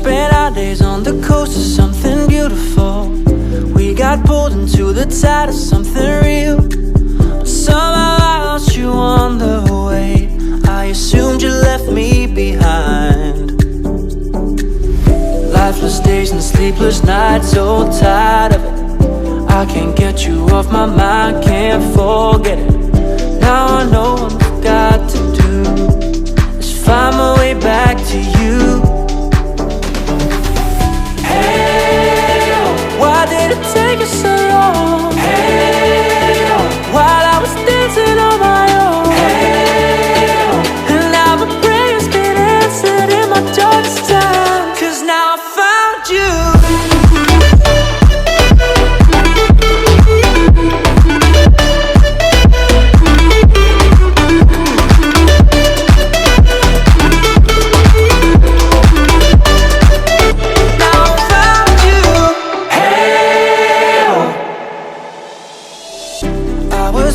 spent our days on the coast of something beautiful. We got pulled into the tide of something real, but somehow I lost you on the way. I assumed you left me behind. Lifeless days and sleepless nights, so tired of it. I can't get you off my mind, can't forget it. Now I know what I've got to do is find my way back to you. Hey, why did it take us so long? Hey, while I was dancing on my own. Hey, and now my prayers get answered in my darkest time, 'cause now I found you.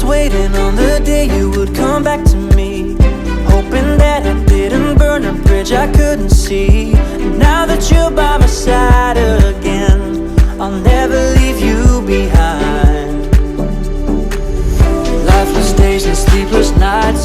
Waiting on the day you would come back to me, hoping that I didn't burn a bridge I couldn't see. And now that you're by my side again, I'll never leave you behind. Lifeless days and sleepless nights,